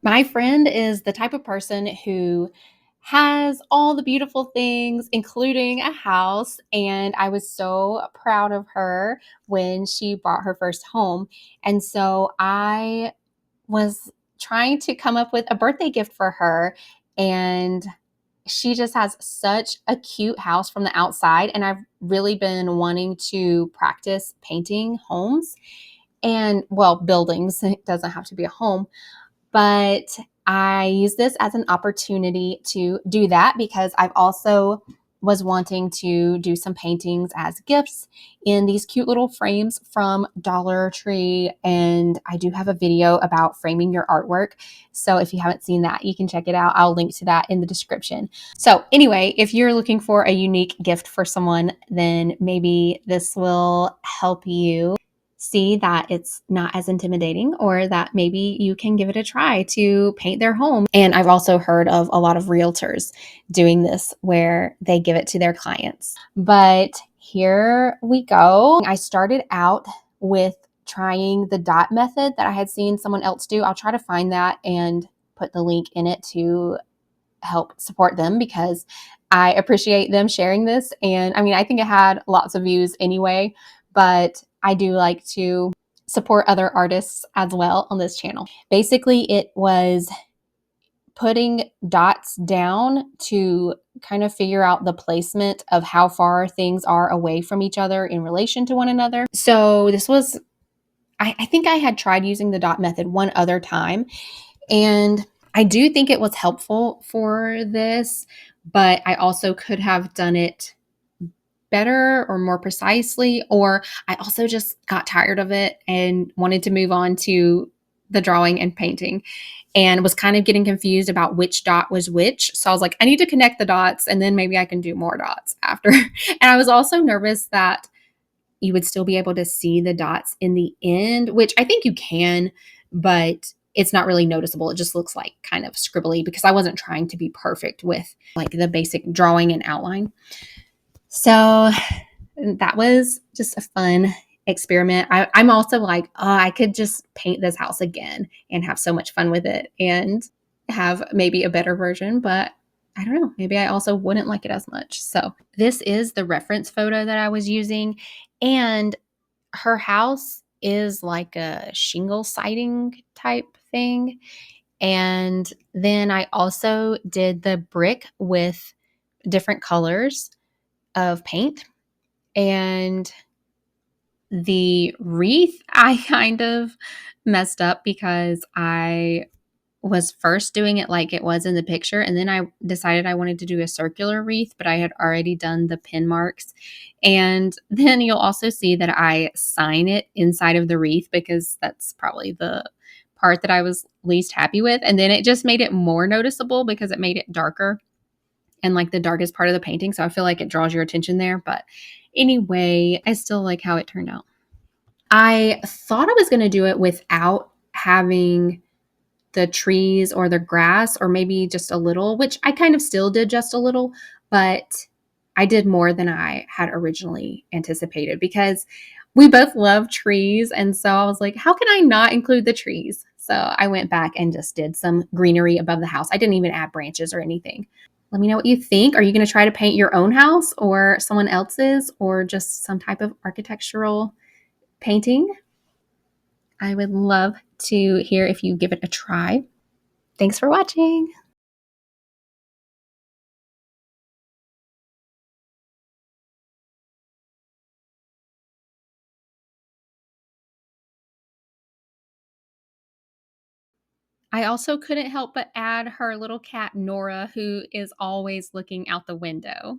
My friend is the type of person who has all the beautiful things, including a house. And I was so proud of her when she bought her first home. And so I was trying to come up with a birthday gift for her. And she just has such a cute house from the outside. And I've really been wanting to practice painting homes and, well, buildings. It doesn't have to be a home, but I use this as an opportunity to do that because I've also was wanting to do some paintings as gifts in these cute little frames from Dollar Tree. And I do have a video about framing your artwork. So if you haven't seen that, you can check it out. I'll link to that in the description. So anyway, if you're looking for a unique gift for someone, then maybe this will help you see that it's not as intimidating, or that maybe you can give it a try to paint their home. And I've also heard of a lot of realtors doing this where they give it to their clients. But here we go. I started out with trying the dot method that I had seen someone else do. I'll try to find that and put the link in it to help support them because I appreciate them sharing this. And I mean, I think it had lots of views anyway, but I do like to support other artists as well on this channel. Basically, it was putting dots down to kind of figure out the placement of how far things are away from each other in relation to one another. So this was, I think I had tried using the dot method one other time, and I do think it was helpful for this, but I also could have done it better or more precisely, or I also just got tired of it and wanted to move on to the drawing and painting and was kind of getting confused about which dot was which. So I was like, I need to connect the dots and then maybe I can do more dots after. And I was also nervous that you would still be able to see the dots in the end, which I think you can, but it's not really noticeable. It just looks like kind of scribbly because I wasn't trying to be perfect with like the basic drawing and outline. So that was just a fun experiment. I'm also like, oh, I could just paint this house again and have so much fun with it and have maybe a better version, but I don't know. Maybe I also wouldn't like it as much. So this is the reference photo that I was using. And her house is like a shingle siding type thing. And then I also did the brick with different colors of paint. And the wreath, I kind of messed up because I was first doing it like it was in the picture, and then I decided I wanted to do a circular wreath, but I had already done the pin marks. And then you'll also see that I sign it inside of the wreath because that's probably the part that I was least happy with. And then it just made it more noticeable because it made it darker and like the darkest part of the painting. So I feel like it draws your attention there. But anyway, I still like how it turned out. I thought I was going to do it without having the trees or the grass, or maybe just a little, which I kind of still did just a little, but I did more than I had originally anticipated because we both love trees. And so I was like, how can I not include the trees? So I went back and just did some greenery above the house. I didn't even add branches or anything. Let me know what you think. Are you going to try to paint your own house or someone else's, or just some type of architectural painting? I would love to hear if you give it a try. Thanks for watching. I also couldn't help but add her little cat, Nora, who is always looking out the window.